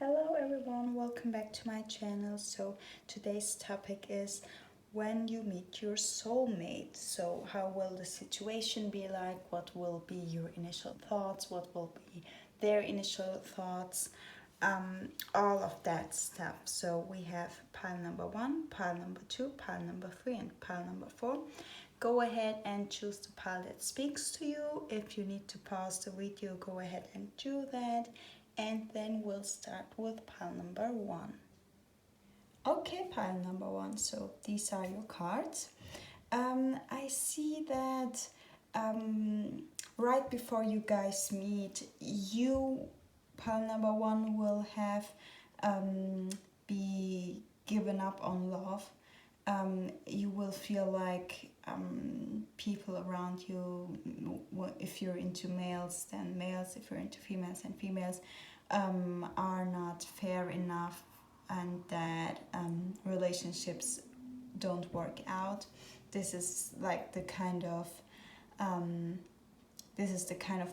Hello everyone, welcome back to my channel. So today's topic is when you meet your soulmate. So how will the situation be like? What will be your initial thoughts? What will be their initial thoughts? All of that stuff. So we have pile number 1, pile number 2, pile number 3 and pile number 4. Go ahead and choose the pile that speaks to you. If you need to pause the video, go ahead and do that. And then we'll start with pile number 1. Okay, pile number 1. So these are your cards. I see that right before you guys meet, you, pile number 1, will have be given up on love. You will feel like people around you, if you're into males, then males, if you're into females, and females, are not fair enough, and that relationships don't work out. This is like the kind of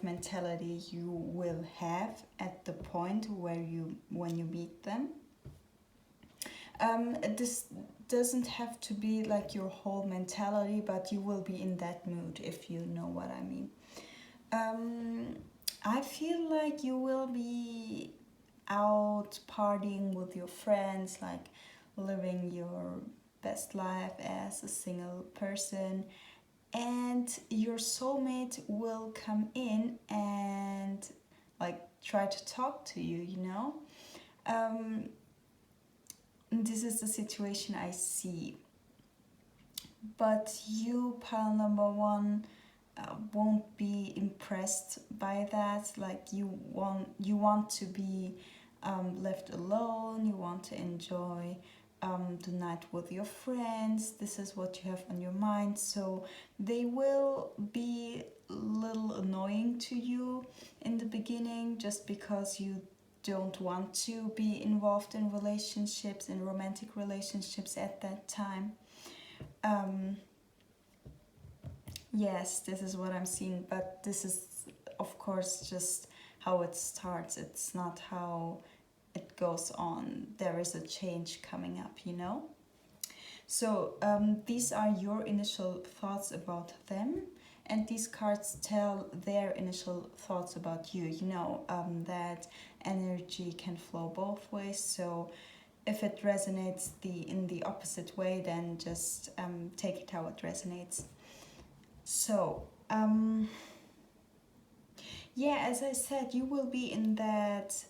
mentality you will have at the point when you meet them. This doesn't have to be like your whole mentality, but you will be in that mood, if you know what I mean. I feel like you will be out partying with your friends, like living your best life as a single person, and your soulmate will come in and like try to talk to you, you know. This is the situation I see. But you, pile number 1, won't be impressed by that. Like you want to be left alone. You want to enjoy the night with your friends. This is what you have on your mind. So they will be a little annoying to you in the beginning, just because you don't want to be involved in relationships, in romantic relationships at that time. Yes, this is what I'm seeing, but this is of course just how it starts. It's not how it goes on. There is a change coming up, you know. So these are your initial thoughts about them, and these cards tell their initial thoughts about you. You know, that energy can flow both ways. So if it resonates in the opposite way, then just take it how it resonates. So yeah, as I said, you will be in that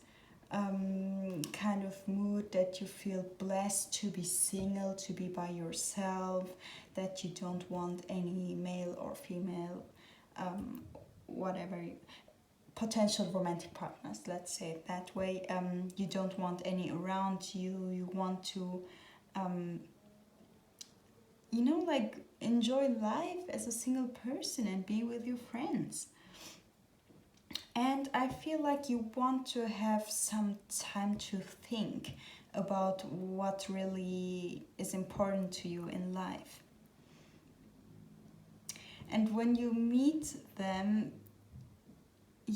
kind of mood that you feel blessed to be single, to be by yourself, that you don't want any male or female, whatever, potential romantic partners, let's say it that way. You don't want any around you. You want to, you know, like enjoy life as a single person and be with your friends. And I feel like you want to have some time to think about what really is important to you in life. And when you meet them, I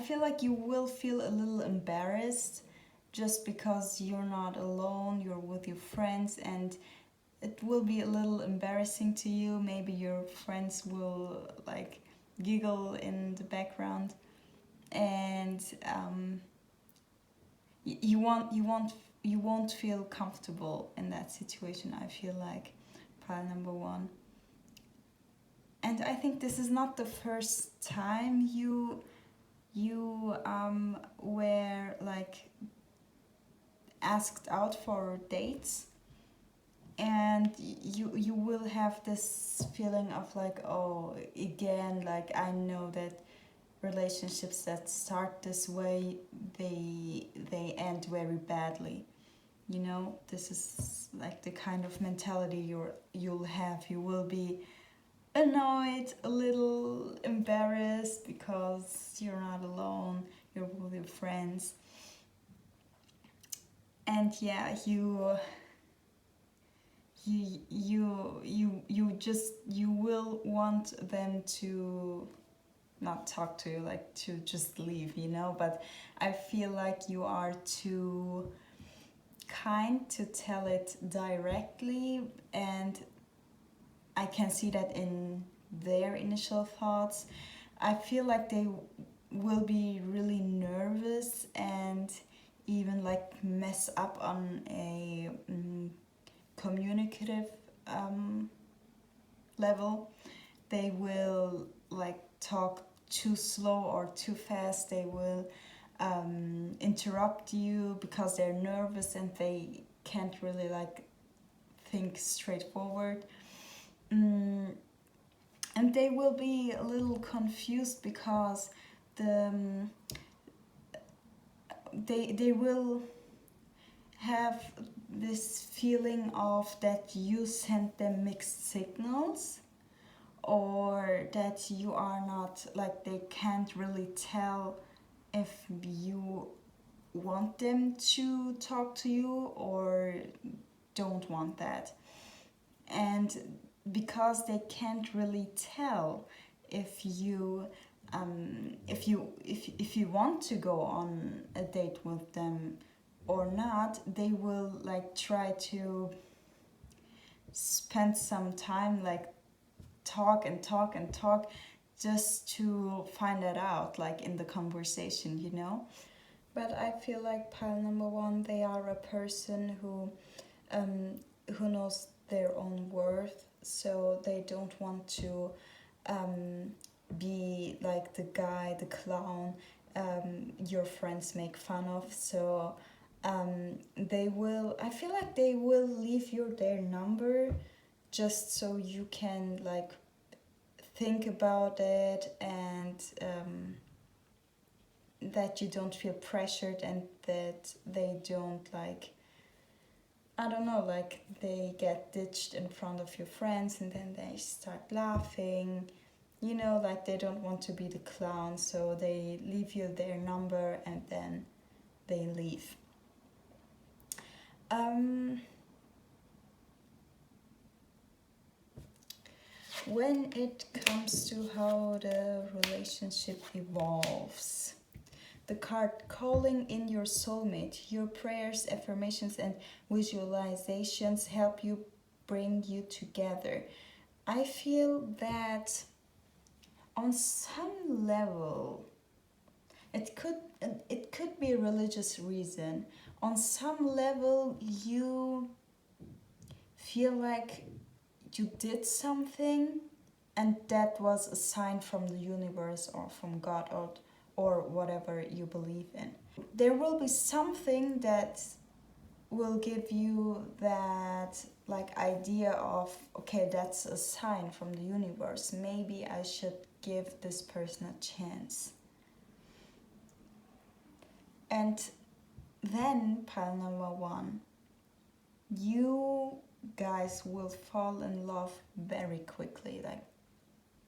feel like you will feel a little embarrassed, just because you're not alone, you're with your friends, and it will be a little embarrassing to you. Maybe your friends will like giggle in the background, and you won't feel comfortable in that situation, I feel like, pile number 1. And I think this is not the first time you were like asked out for dates, and you will have this feeling of like, oh, again, like I know that relationships that start this way, they end very badly, you know. This is like the kind of mentality you'll have. You will be annoyed, a little embarrassed, because you're not alone, you're with your friends. And yeah, you will want them to not talk to you, like to just leave, you know. But I feel like you are too kind to tell it directly, and I can see that in their initial thoughts. I feel like they will be really nervous and even like mess up on a communicative level. They will like talk too slow or too fast. They will interrupt you because they're nervous and they can't really like think straightforward. And they will be a little confused because the they will have this feeling of that you sent them mixed signals, or that you are not, like, they can't really tell if you want them to talk to you or don't want that. And because they can't really tell if you if you want to go on a date with them or not, they will like try to spend some time like talk and talk and talk just to find that out, like in the conversation, you know. But I feel like pile number one, they are a person who knows their own worth, so they don't want to be like the guy, the clown your friends make fun of. So they will, I feel like they will leave you their number just so you can like think about it, and that you don't feel pressured, and that they don't like, I don't know, like they get ditched in front of your friends and then they start laughing, you know, like they don't want to be the clown, so they leave you their number and then they leave. When it comes to how the relationship evolves, the card calling in your soulmate, your prayers, affirmations, and visualizations help you bring you together. I feel that on some level, it could be a religious reason. On some level, you feel like you did something, and that was a sign from the universe or from God, or whatever you believe in. There will be something that will give you that like idea of, okay, that's a sign from the universe, maybe I should give this person a chance. And then pile number one, you guys will fall in love very quickly. Like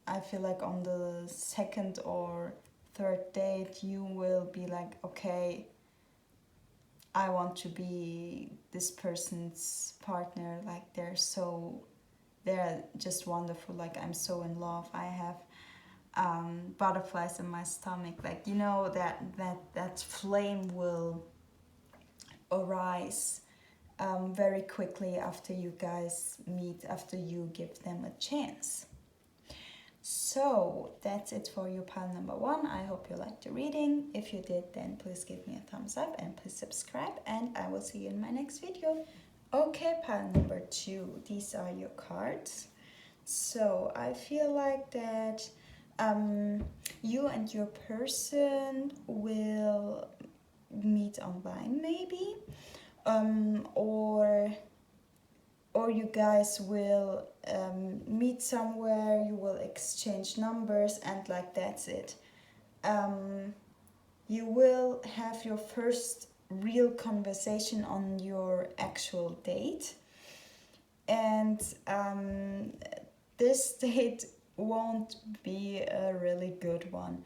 I feel like on the second or third date you will be like, okay, I want to be this person's partner. Like they're just wonderful. Like I'm so in love. I have butterflies in my stomach. Like, you know, that flame will arise very quickly after you guys meet, after you give them a chance. So that's it for you, pile number one. I hope you liked the reading. If you did, then please give me a thumbs up and please subscribe, and I will see you in my next video. Okay, pile number two, these are your cards. So I feel like that you and your person will meet online maybe, or you guys will meet somewhere, you will exchange numbers, and like that's it. You will have your first real conversation on your actual date, and this date won't be a really good one.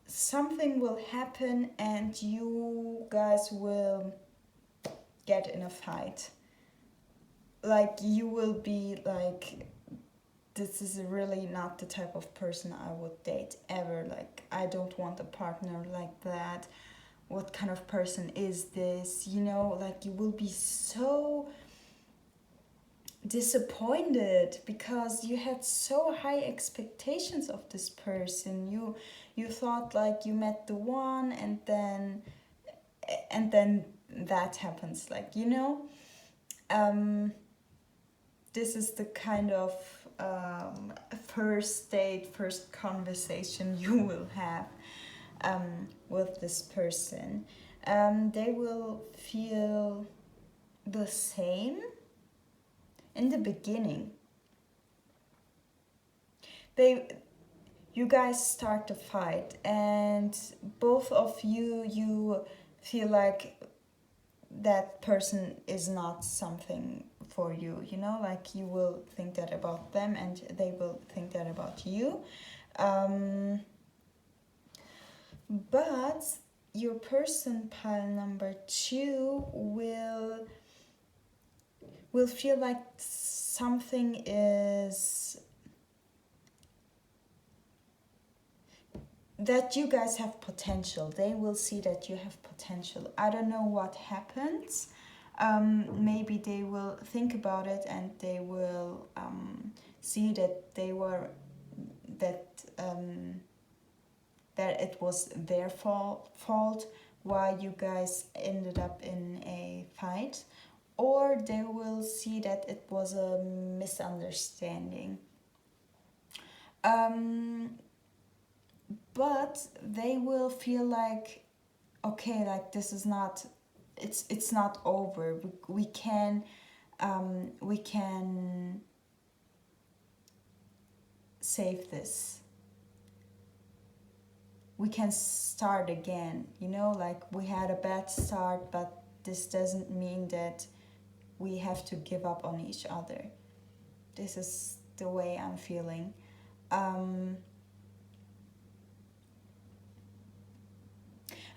Something will happen and you guys will get in a fight. Like you will be like this is really not the type of person I would date ever. Like, I don't want a partner like that. What kind of person is this? You know, like, you will be so disappointed because you had so high expectations of this person. You thought like you met the one, and then that happens, like, you know. This is the kind of first date, first conversation you will have with this person. They will feel the same in the beginning. You guys start to fight, and both of you feel like that person is not something for you, you know, like, you will think that about them and they will think that about you. But your person pile number 2 will feel like something is, that you guys have potential. They will see that you have potential. I don't know what happens. Maybe they will think about it and they will see that that it was their fault why you guys ended up in a fight, or they will see that it was a misunderstanding. But they will feel like, okay, like, this is not, it's not over. We can save this. We can start again, you know, like, we had a bad start, but this doesn't mean that we have to give up on each other. This is the way I'm feeling.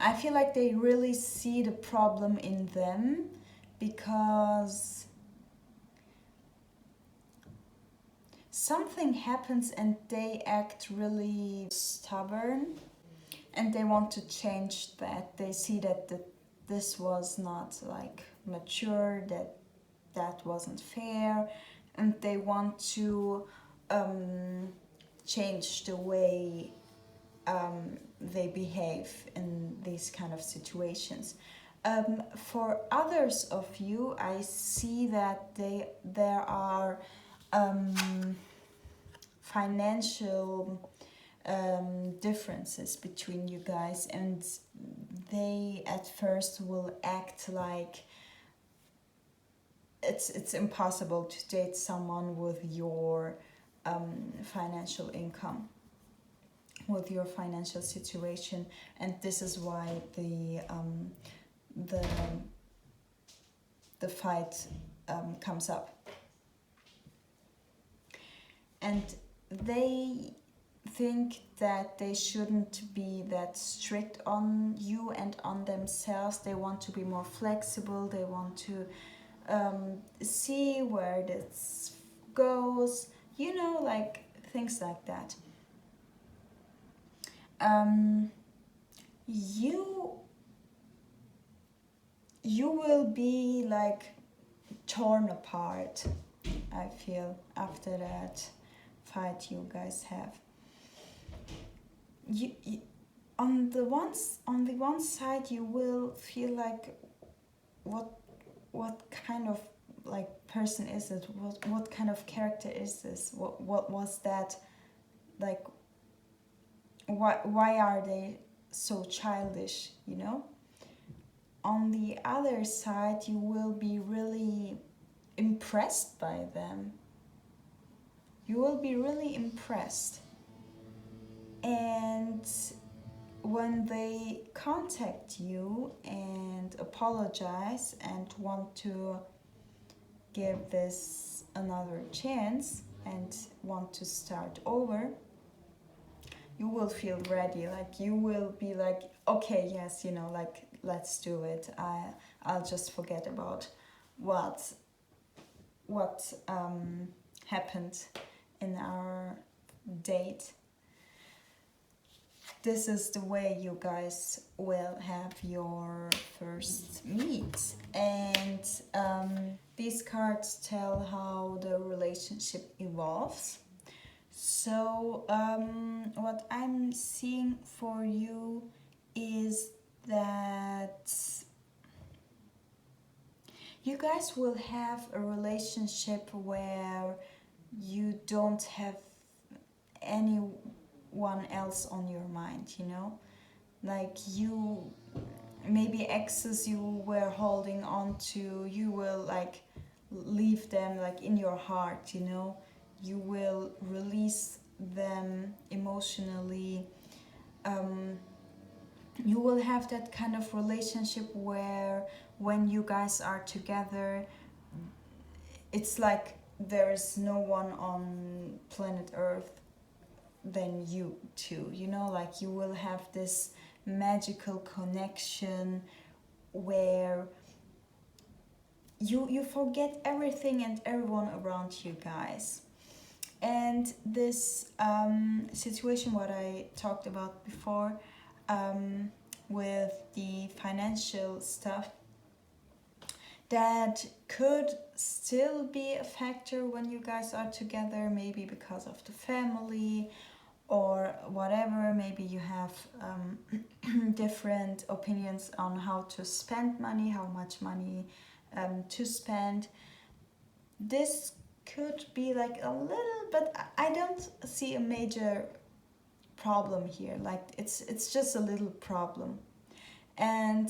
I feel like they really see the problem in them, because something happens and they act really stubborn, and they want to change that. They see that this was not, like, mature, that wasn't fair, and they want to change the way they behave in these kind of situations. For others of you, I see that there are financial differences between you guys, and they at first will act like it's impossible to date someone with your financial income, with your financial situation, and this is why the fight comes up. And they think that they shouldn't be that strict on you and on themselves. They want to be more flexible. They want to see where this goes, you know, like, things like that. You will be, like, torn apart, I feel, after that fight you guys have. You on the one side you will feel like, what kind of, like, person is it? What kind of character is this? What was that, like, why are they so childish, you know? On the other side, you will be really impressed by them. You will be really impressed. And when they contact you and apologize and want to give this another chance and want to start over, you will feel ready. Like, you will be like, okay, yes, you know, like, let's do it. I'll just forget about what happened in our date, this is the way you guys will have your first meet. And these cards tell how the relationship evolves. So what I'm seeing for you is that you guys will have a relationship where you don't have anyone else on your mind, you know? Like you, maybe exes you were holding on to, you will like leave them like in your heart, you know? You will release them emotionally. You will have that kind of relationship where when you guys are together, it's like there's no one on planet Earth than you two, you know, like you will have this magical connection where you forget everything and everyone around you guys. And this situation what I talked about before, with the financial stuff, that could still be a factor when you guys are together, maybe because of the family or whatever. Maybe you have different opinions on how to spend money, how much money to spend. This could be like a little, but I don't see a major problem here. Like it's just a little problem. And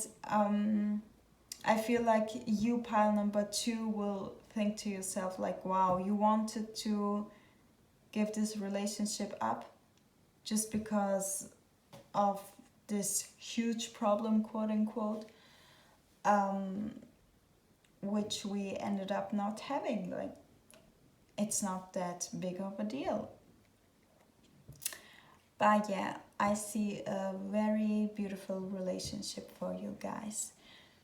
I feel like you, pile number 2, will think to yourself like, wow, you wanted to give this relationship up just because of this huge problem, quote unquote, which we ended up not having. Like, it's not that big of a deal. But yeah, I see a very beautiful relationship for you guys.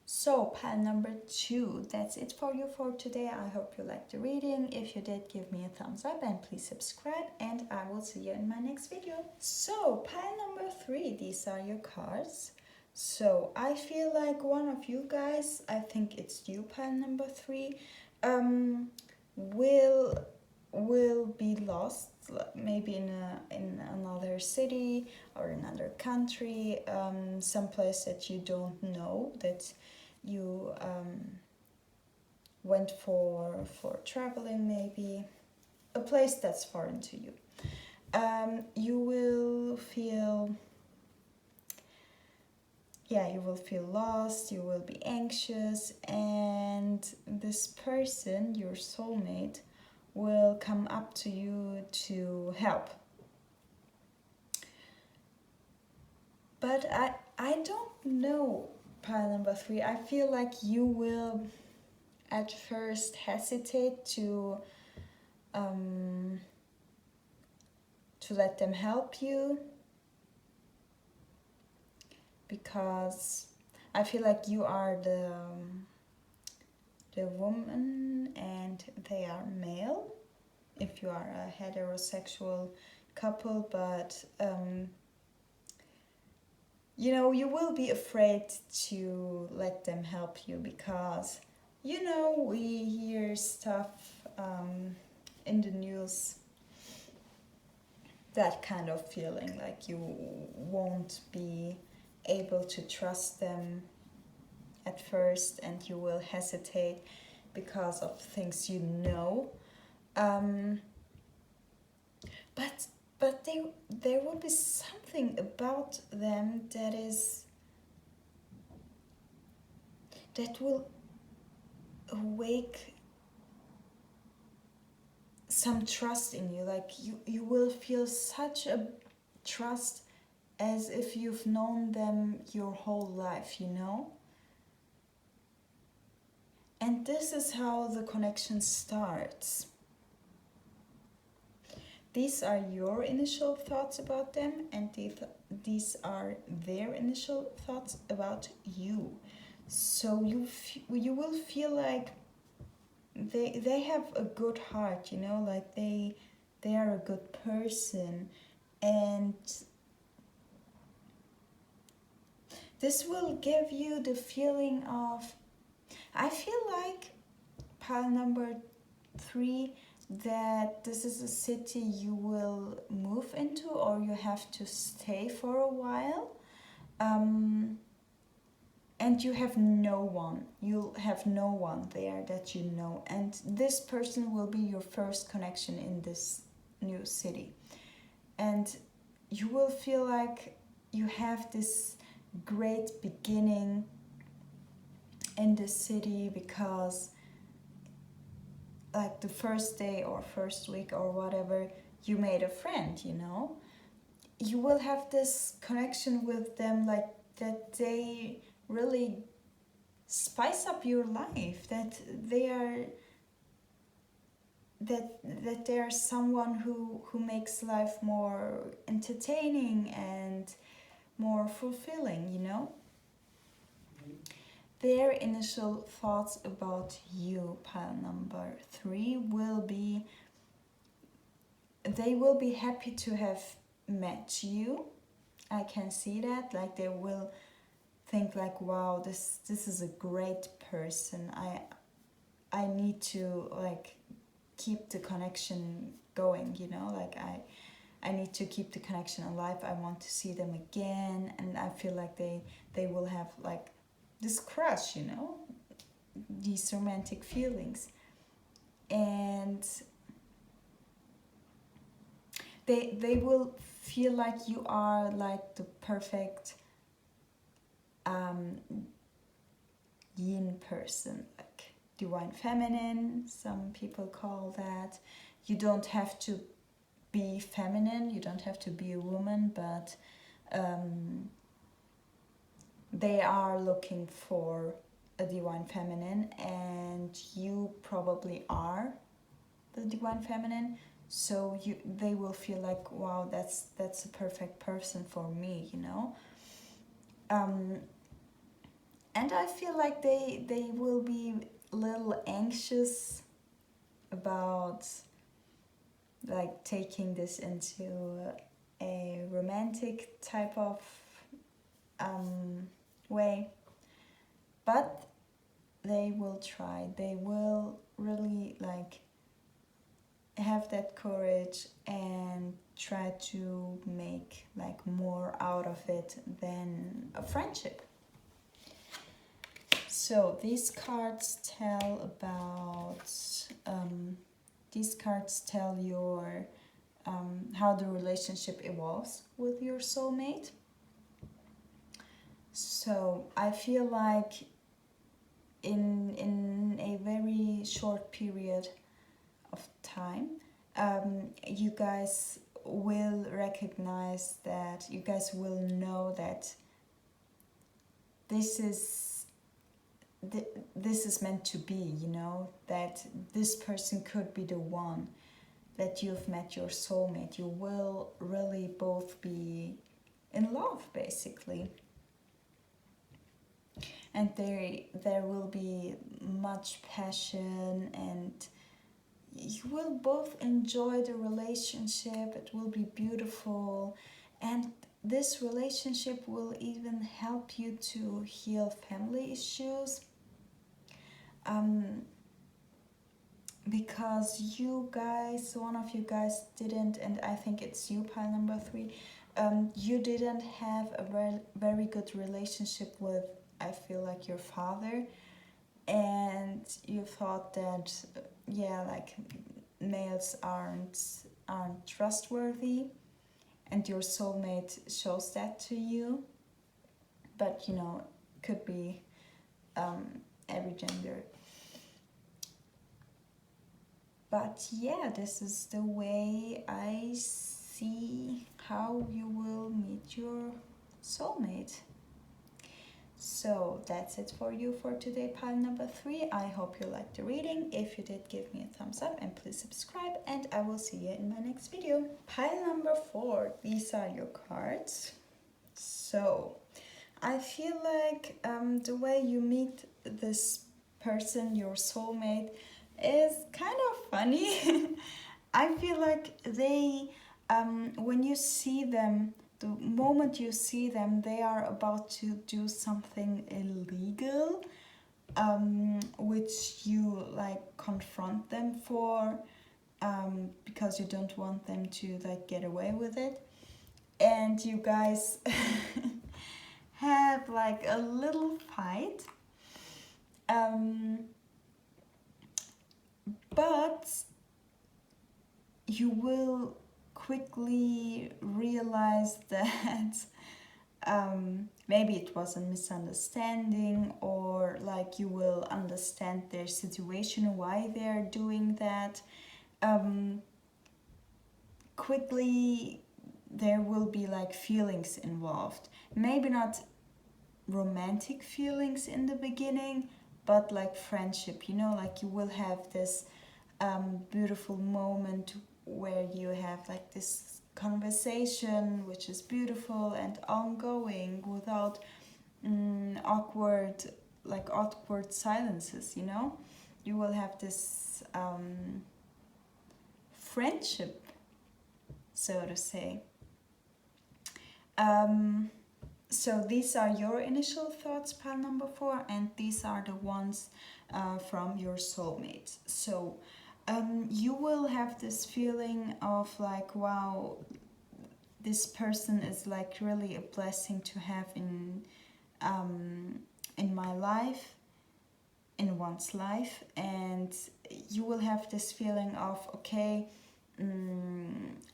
So, pile number 2, that's it for you for today. I hope you liked the reading. If you did, give me a thumbs up and please subscribe, and I will see you in my next video. So, pile number 3, these are your cards. So, I feel like one of you guys, I think it's you, pile number 3, will be lost, maybe in another city or another country, someplace that you don't know, that you went for traveling, maybe a place that's foreign to you. You will feel lost, you will be anxious, and this person, your soulmate, will come up to you to help. But I don't know, pile number 3. I feel like you will at first hesitate to let them help you, because I feel like you are the woman and they are male, if you are a heterosexual couple. But you know, you will be afraid to let them help you, because you know, we hear stuff in the news, that kind of feeling like you won't be able to trust them at first, and you will hesitate because of things you know. But there will be something about them that will awake some trust in you. Like you will feel such a trust, as if you've known them your whole life, you know? And this is how the connection starts. These are your initial thoughts about them, and these are their initial thoughts about you. So you will feel like they have a good heart, you know, like they they are a good person, and this will give you the feeling of, I feel like pile number 3, that this is a city you will move into or you have to stay for a while. And you have no one. You'll have no one there that you know. And this person will be your first connection in this new city. And you will feel like you have this great beginning in the city, because like the first day or first week or whatever, you made a friend, you know. You will have this connection with them, like that they really spice up your life, that they are someone who makes life more entertaining and more fulfilling, you know. Their initial thoughts about you, pile number 3, will be, they will be happy to have met you. I can see that. Like they will think like, wow, this is a great person. I need to like keep the connection going, you know, like I need to keep the connection alive. I want to see them again, and I feel like they will have like this crush, you know, these romantic feelings. And they will feel like you are like the perfect yin person, like divine feminine, some people call that. You don't have to be feminine, you don't have to be a woman, but they are looking for a divine feminine, and you probably are the divine feminine. So they will feel like, wow, that's a perfect person for me, you know. And I feel like they will be a little anxious about like taking this into a romantic type of way, but they will try. They will really like have that courage and try to make like more out of it than a friendship. So these cards tell about your how the relationship evolves with your soulmate. So I feel like in a very short period of time, you guys will recognize that, you guys will know that this is meant to be, you know, that this person could be the one, that you've met your soulmate. You will really both be in love, basically. And there will be much passion, and you will both enjoy the relationship. It will be beautiful, and this relationship will even help you to heal family issues. Because you guys, one of you guys didn't, and I think it's you, pile number 3, you didn't have a very good relationship with, I feel like, your father, and you thought that like males aren't trustworthy, and your soulmate shows that to you. But you know, could be every gender. But yeah, this is the way I see how you will meet your soulmate. So that's it for you for today, pile number 3. I hope you liked the reading. If you did, give me a thumbs up and please subscribe, and I will see you in my next video. Pile number 4, these are your cards. So I feel like the way you meet this person, your soulmate, is kind of funny. I feel like they, when you see them, the moment you see them, they are about to do something illegal, which you like confront them for, because you don't want them to like get away with it, and you guys have like a little fight, but you will quickly realize that maybe it was a misunderstanding, or like you will understand their situation, why they're doing that. Quickly there will be like feelings involved, maybe not romantic feelings in the beginning, but like friendship, you know, like you will have this beautiful moment where you have like this conversation which is beautiful and ongoing without awkward silences, you know. You will have this friendship, so to say. So these are your initial thoughts, pile number 4, and these are the ones from your soulmate. So you will have this feeling of like, wow, this person is like really a blessing to have in my life, in one's life, and you will have this feeling of, okay,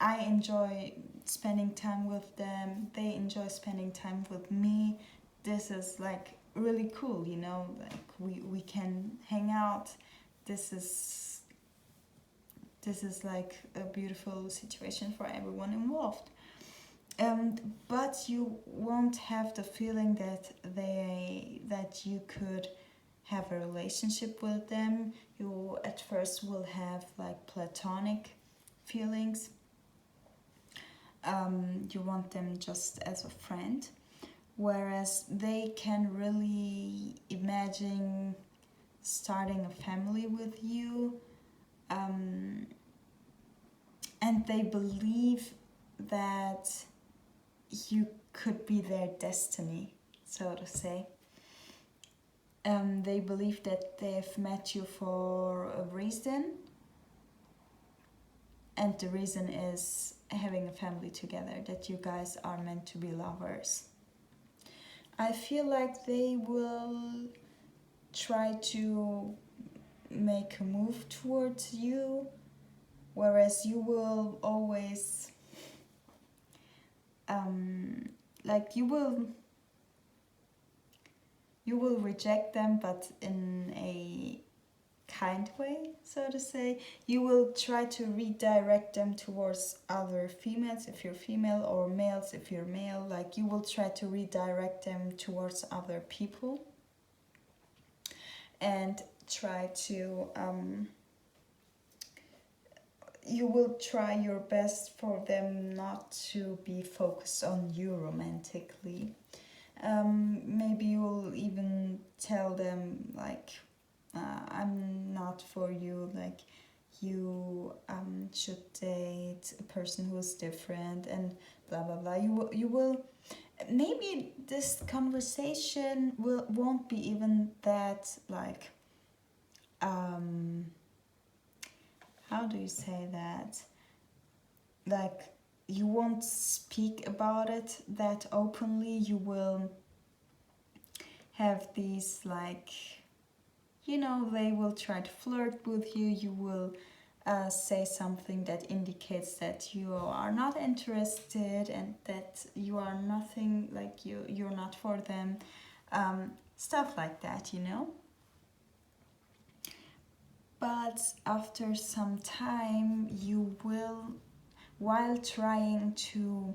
I enjoy spending time with them, they enjoy spending time with me. This is like really cool, you know, like we can hang out. This is like a beautiful situation for everyone involved. But you won't have the feeling that you could have a relationship with them. You at first will have like platonic feelings. You want them just as a friend, whereas they can really imagine starting a family with you, and they believe that you could be their destiny, so to say. They believe that they've met you for a reason, and the reason is having a family together, that you guys are meant to be lovers. I feel like they will try to make a move towards you, whereas you will always like you will reject them, but in a kind way, so to say. You will try to redirect them towards other females if you're female, or males if you're male. Like you will try to redirect them towards other people, and try to you will try your best for them not to be focused on you romantically. Maybe you will even tell them like, I'm not for you, like you should date a person who is different, and blah blah blah. You will maybe this conversation won't be even that like how do you say that, like you won't speak about it that openly. You will have these like, you know, they will try to flirt with you. You will say something that indicates that you are not interested, and that you are nothing, like you're not for them, stuff like that, you know. But after some time, you will, while trying to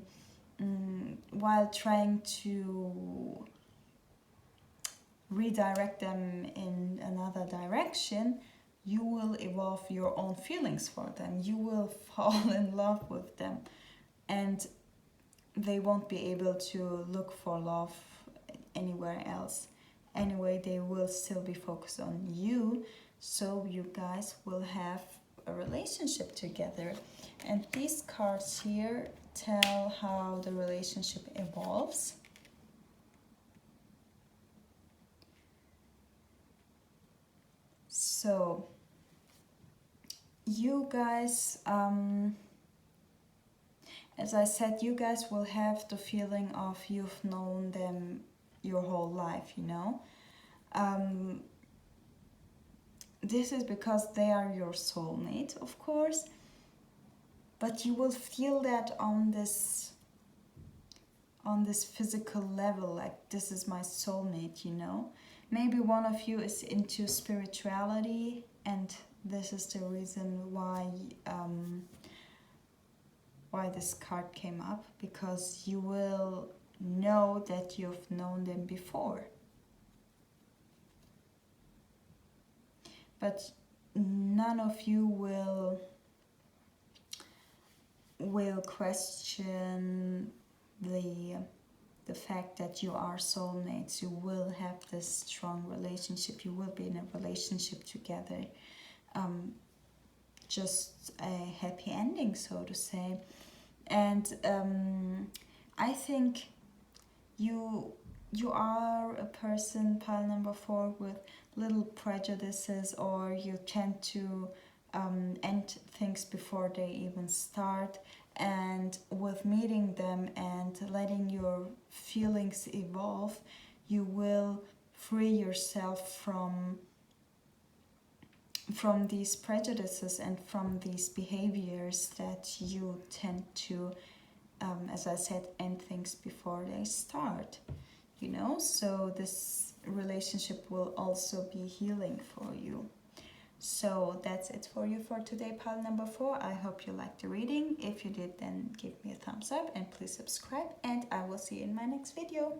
redirect them in another direction, you will evolve your own feelings for them. You will fall in love with them, and they won't be able to look for love anywhere else. Anyway, they will still be focused on you, so you guys will have a relationship together. And these cards here tell how the relationship evolves. So you guys, as I said, you guys will have the feeling of you've known them your whole life, you know. This is because they are your soulmate, of course, but you will feel that on this physical level, like this is my soulmate, you know. Maybe one of you is into spirituality, and this is the reason why this card came up, because you will know that you've known them before. But none of you will question the fact that you are soulmates. You will have this strong relationship. You will be in a relationship together. Just a happy ending, so to say. And I think you are a person, pile number 4, with little prejudices, or you tend to end things before they even start. And with meeting them and letting your feelings evolve, you will free yourself from these prejudices and from these behaviors that you tend to, as I said, end things before they start, you know. So this relationship will also be healing for you. So that's it for you for today, pile number 4. I hope you liked the reading. If you did, then give me a thumbs up and please subscribe, and I will see you in my next video.